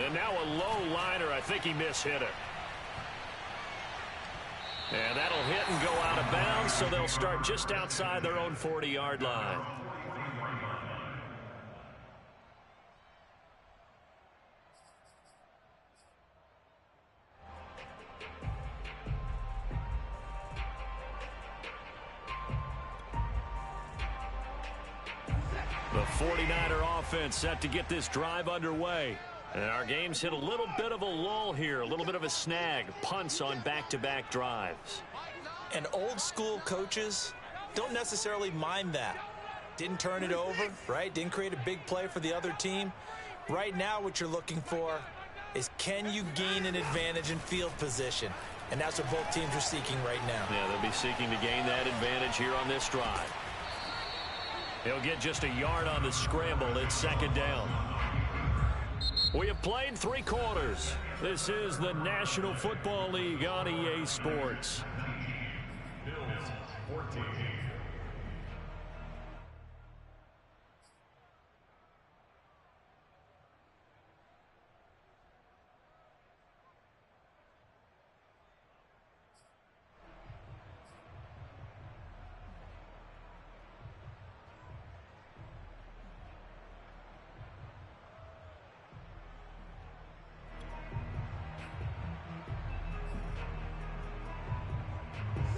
And now a low liner. I think he mishit it. And that'll hit and go out of bounds, so they'll start just outside their own 40-yard line. The 49er offense set to get this drive underway. And our game's hit a little bit of a lull here, a little bit of a snag. Punts on back-to-back drives. And old school coaches don't necessarily mind that. Didn't turn it over, right? Didn't create a big play for the other team. Right now, what you're looking for is, can you gain an advantage in field position? And that's what both teams are seeking right now. Yeah, they'll be seeking to gain that advantage here on this drive. He'll get just a yard on the scramble. It's second down. We have played 3 quarters. This is the National Football League on EA Sports. Bills 14.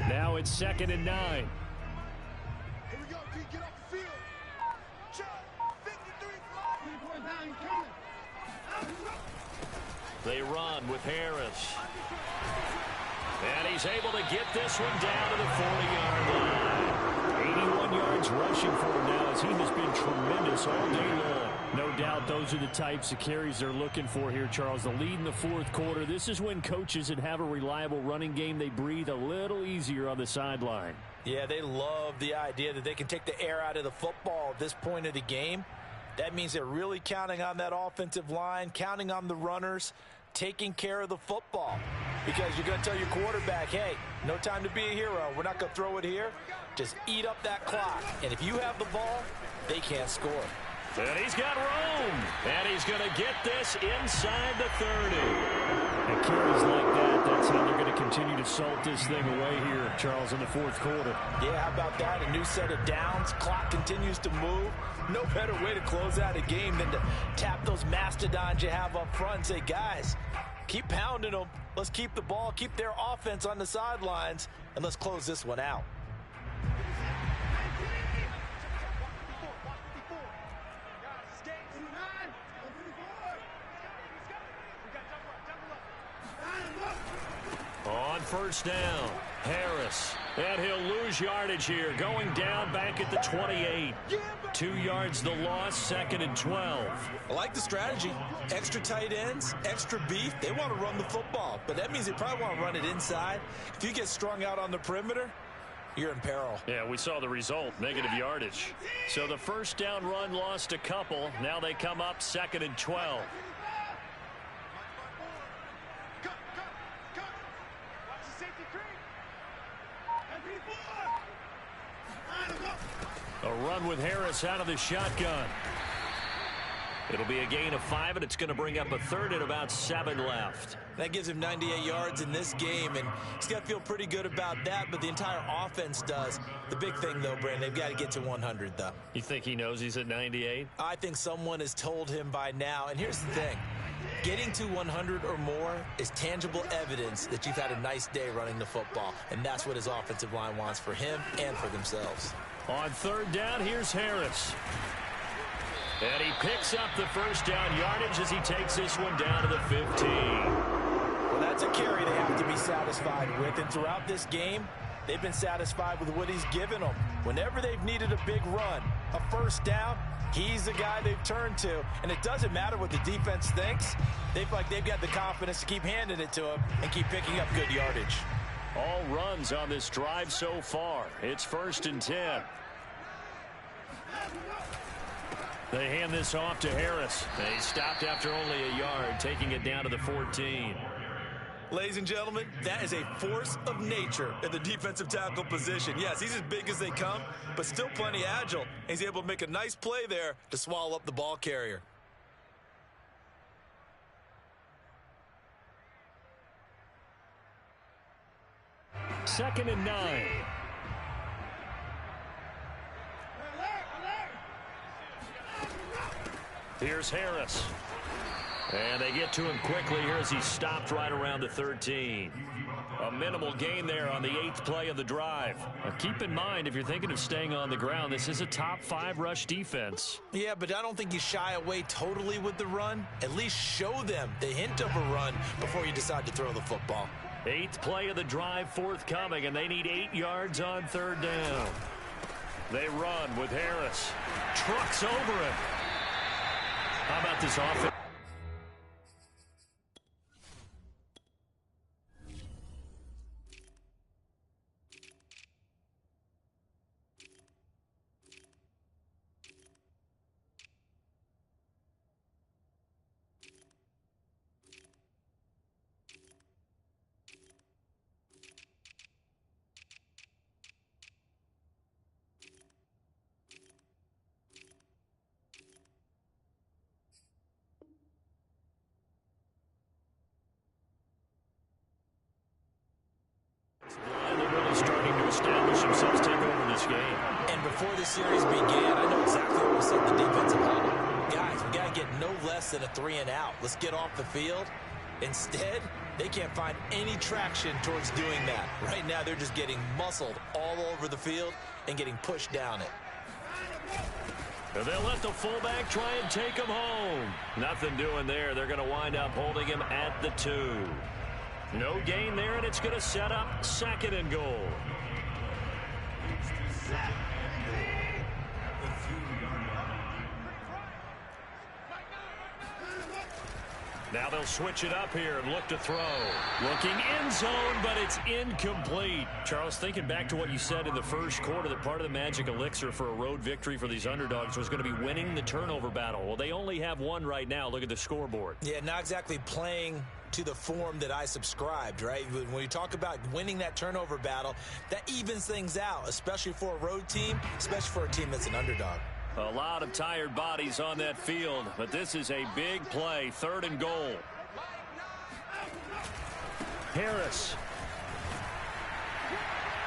Now it's 2nd and 9. Here we go, Pete. Get off the field. Check. 53 They run with Harris. And he's able to get this one down to the 40-yard line. 81 yards rushing for him now as he has been tremendous all day long. No doubt those are the types of carries they're looking for here, Charles. The lead in the 4th quarter. This is when coaches that have a reliable running game, they breathe a little easier on the sideline. Yeah, they love the idea that they can take the air out of the football at this point of the game. That means they're really counting on that offensive line, counting on the runners, taking care of the football. Because you're going to tell your quarterback, hey, no time to be a hero. We're not going to throw it here. Just eat up that clock. And if you have the ball, they can't score. And he's got room. And he's going to get this inside the 30. And carries like that, that's how they're going to continue to salt this thing away here, Charles, in the 4th quarter. Yeah, how about that? A new set of downs. Clock continues to move. No better way to close out a game than to tap those mastodons you have up front and say, guys, keep pounding them. Let's keep the ball, keep their offense on the sidelines, and let's close this one out. On first down, Harris. And he'll lose yardage here, going down back at the 28. 2 yards the loss, 2nd and 12. I like the strategy. Extra tight ends, extra beef. They want to run the football, but that means they probably want to run it inside. If you get strung out on the perimeter, you're in peril. Yeah, we saw the result, negative yardage. So the first down run lost a couple. Now they come up 2nd and 12. A run with Harris out of the shotgun. It'll be a gain of 5, and it's going to bring up a 3rd and about 7 left. That gives him 98 yards in this game, and he's got to feel pretty good about that, but the entire offense does. The big thing, though, Brandon, they've got to get to 100, though. You think he knows he's at 98? I think someone has told him by now, and here's the thing. Getting to 100 or more is tangible evidence that you've had a nice day running the football, and that's what his offensive line wants for him and for themselves. On 3rd down, here's Harris. And he picks up the first down yardage as he takes this one down to the 15. Well, that's a carry they have to be satisfied with, and throughout this game, they've been satisfied with what he's given them. Whenever they've needed a big run, a first down, he's the guy they've turned to, and it doesn't matter what the defense thinks. They feel like they've got the confidence to keep handing it to him and keep picking up good yardage. All runs on this drive so far. It's 1st and 10. They hand this off to Harris. They stopped after only a yard, taking it down to the 14. Ladies and gentlemen, that is a force of nature in the defensive tackle position. Yes, he's as big as they come, but still plenty agile. He's able to make a nice play there to swallow up the ball carrier. Second and 9. Here's Harris. And they get to him quickly here as he stopped right around the 13. A minimal gain there on the 8th play of the drive. Now keep in mind, if you're thinking of staying on the ground, this is a top 5 rush defense. Yeah, but I don't think you shy away totally with the run. At least show them the hint of a run before you decide to throw the football. 8th play of the drive forthcoming, and they need 8 yards on 3rd down. They run with Harris. Trucks over him. How about this offense? They're really starting to establish themselves, take over this game. And before the series began, I know exactly what we said in the defensive huddle. Guys, we got to get no less than a 3-and-out. Let's get off the field. Instead, they can't find any traction towards doing that. Right now, they're just getting muscled all over the field and getting pushed down it. And they'll let the fullback try and take him home. Nothing doing there. They're going to wind up holding him at the 2. No gain there, and it's going to set up 2nd and goal. Now they'll switch it up here and look to throw. Looking end zone, but it's incomplete. Charles, thinking back to what you said in the first quarter, that part of the magic elixir for a road victory for these underdogs was going to be winning the turnover battle. Well, they only have one right now. Look at the scoreboard. Yeah, not exactly playing to the form that I subscribed, right? When you talk about winning that turnover battle, that evens things out, especially for a road team, especially for a team that's an underdog. A lot of tired bodies on that field, but this is a big play. 3rd and goal. Harris.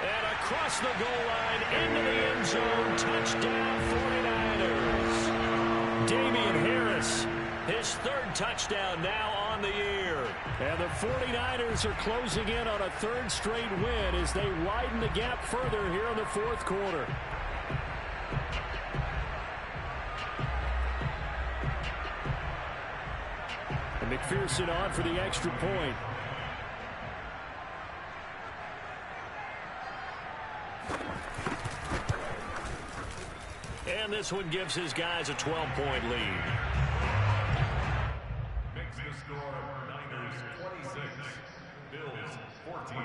And across the goal line, into the end zone, touchdown 49ers. Damian Harris, his 3rd touchdown now on the year. And the 49ers are closing in on a 3rd straight win as they widen the gap further here in the 4th quarter. And McPherson on for the extra point. And this one gives his guys a 12-point lead. Makes the score Niners 26, Bills 14.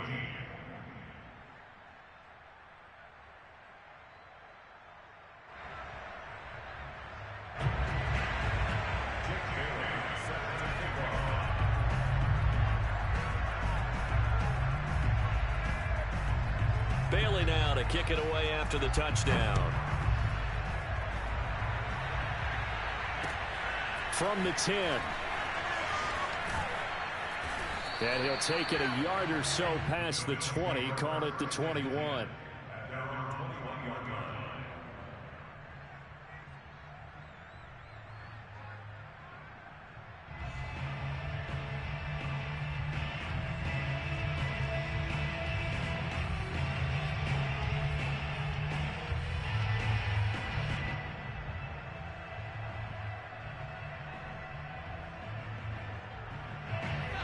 Bailey now to kick it away after the touchdown. From the 10. And he'll take it a yard or so past the 20, call it the 21.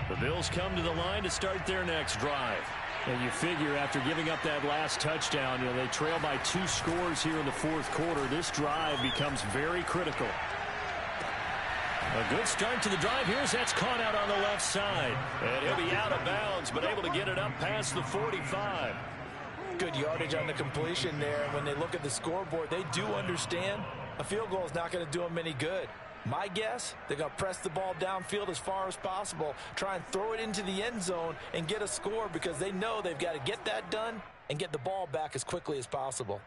The Bills come to the line to start their next drive. And you figure after giving up that last touchdown, they trail by 2 scores here in the 4th quarter. This drive becomes very critical. A good start to the drive. Here's that's caught out on the left side. And he'll be out of bounds, but able to get it up past the 45. Good yardage on the completion there. When they look at the scoreboard, they do understand a field goal is not going to do them any good. My guess, they're going to press the ball downfield as far as possible, try and throw it into the end zone and get a score because they know they've got to get that done and get the ball back as quickly as possible.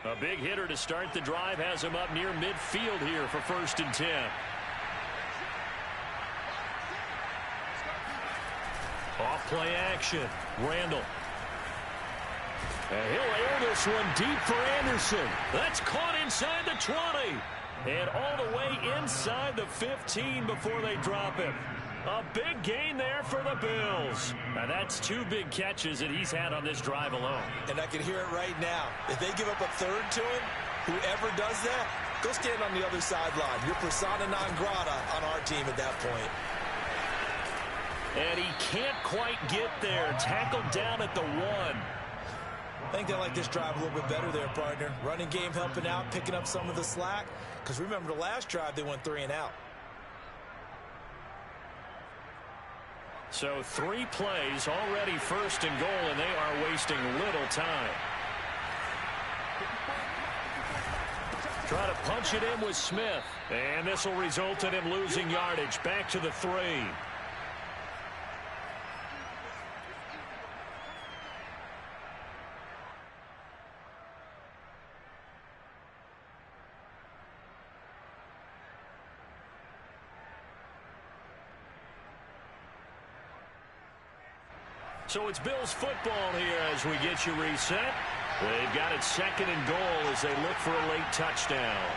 A big hitter to start the drive has him up near midfield here for 1st and 10. Off play action. Randall. And he'll air this one deep for Anderson. That's caught inside the 20. And all the way inside the 15 before they drop him. A big gain there for the Bills. Now that's 2 big catches that he's had on this drive alone. And I can hear it right now. If they give up a 3rd to him, whoever does that, go stand on the other sideline. You're persona non grata on our team at that point. And he can't quite get there. Tackled down at the 1. I think they like this drive a little bit better there, partner. Running game helping out, picking up some of the slack. Because remember the last drive, they went 3 and out. So 3 plays, already 1st and goal, and they are wasting little time. Try to punch it in with Smith. And this will result in him losing yardage. Back to the 3. So it's Bills football here as we get you reset. They've got it 2nd and goal as they look for a late touchdown.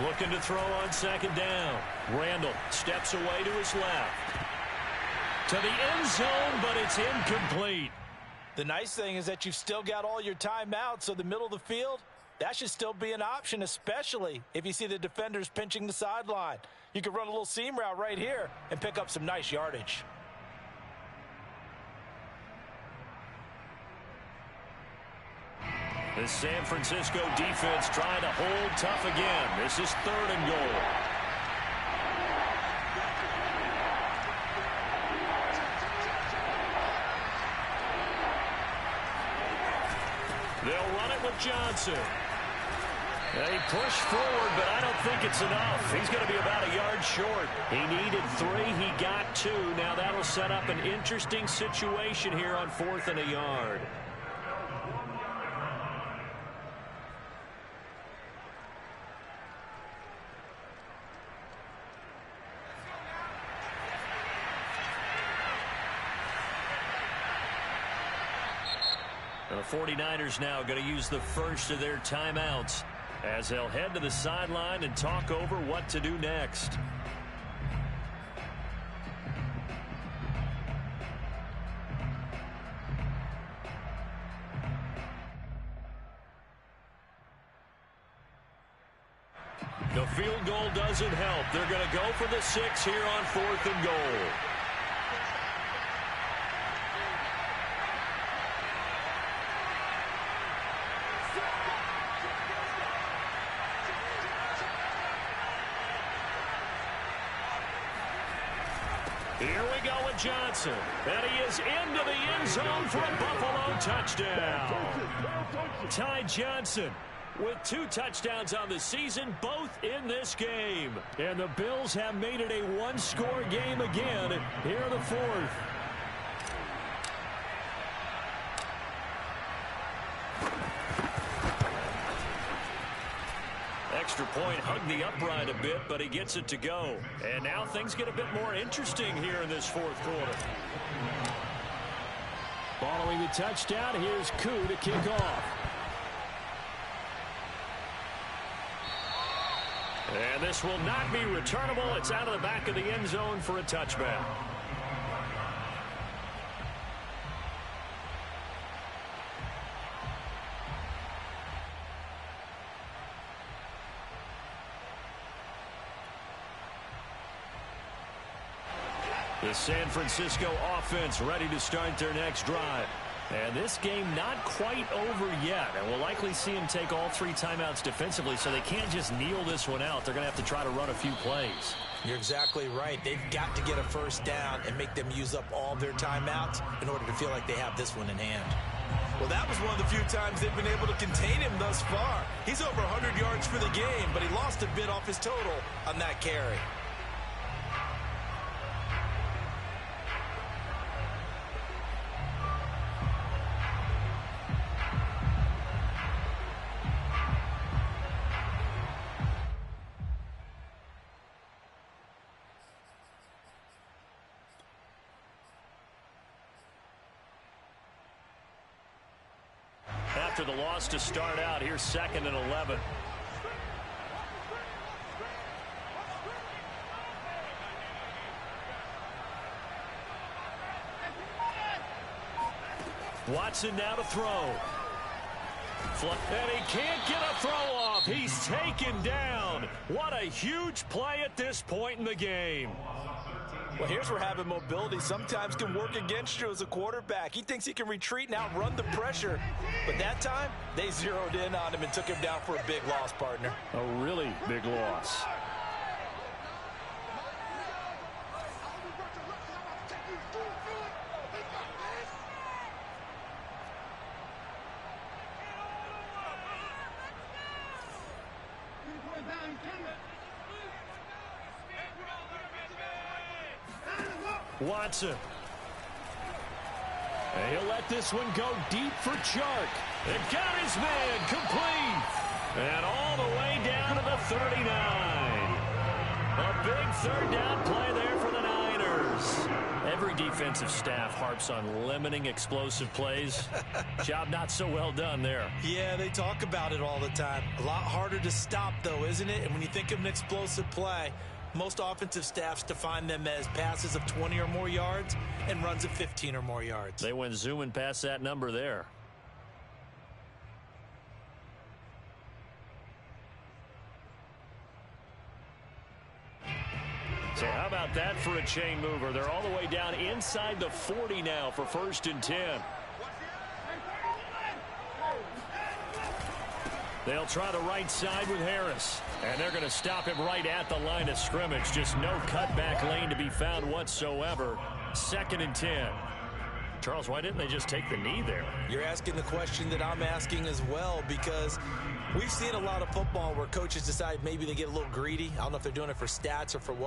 Looking to throw on 2nd down. Randall steps away to his left. To the end zone, but it's incomplete. The nice thing is that you've still got all your timeouts, so the middle of the field, that should still be an option, especially if you see the defenders pinching the sideline. You could run a little seam route right here and pick up some nice yardage. The San Francisco defense trying to hold tough again. This is 3rd and goal. They'll run it with Johnson. They push forward, but I don't think it's enough. He's going to be about a yard short. He needed 3. He got 2. Now that'll set up an interesting situation here on 4th and a yard. The 49ers now going to use the first of their timeouts as they'll head to the sideline and talk over what to do next. The field goal doesn't help. They're going to go for the 6 here on 4th and goal. Here we go with Johnson. And he is into the end zone for a Buffalo touchdown. Ty Johnson with 2 touchdowns on the season, both in this game. And the Bills have made it a 1-score game again here in the 4th. Extra point hugged the upright a bit, but he gets it to go. And now things get a bit more interesting here in this 4th quarter. Following the touchdown, here's Koo to kick off. And this will not be returnable. It's out of the back of the end zone for a touchback. The San Francisco offense ready to start their next drive. And this game not quite over yet. And we'll likely see them take all 3 timeouts defensively, so they can't just kneel this one out. They're going to have to try to run a few plays. You're exactly right. They've got to get a first down and make them use up all their timeouts in order to feel like they have this one in hand. Well, that was one of the few times they've been able to contain him thus far. He's over 100 yards for the game, but he lost a bit off his total on that carry. After the loss to start out, here's 2nd and 11. Watson now to throw. And he can't get a throw off. He's taken down. What a huge play at this point in the game. Well, here's where having mobility sometimes can work against you as a quarterback. He thinks he can retreat and outrun the pressure. But that time, they zeroed in on him and took him down for a big loss, partner. A really big loss. Watson. And he'll let this one go deep for Chark. And got his man complete. And all the way down to the 39. A big third down play there for the Niners. Every defensive staff harps on limiting explosive plays. Job not so well done there. Yeah, they talk about it all the time. A lot harder to stop, though, isn't it? And when you think of an explosive play, most offensive staffs define them as passes of 20 or more yards and runs of 15 or more yards. They went zooming past that number there. So how about that for a chain mover? They're all the way down inside the 40 now for 1st and 10. They'll try the right side with Harris. And they're going to stop him right at the line of scrimmage. Just no cutback lane to be found whatsoever. 2nd and 10. Charles, why didn't they just take the knee there? You're asking the question that I'm asking as well, because we've seen a lot of football where coaches decide maybe they get a little greedy. I don't know if they're doing it for stats or for what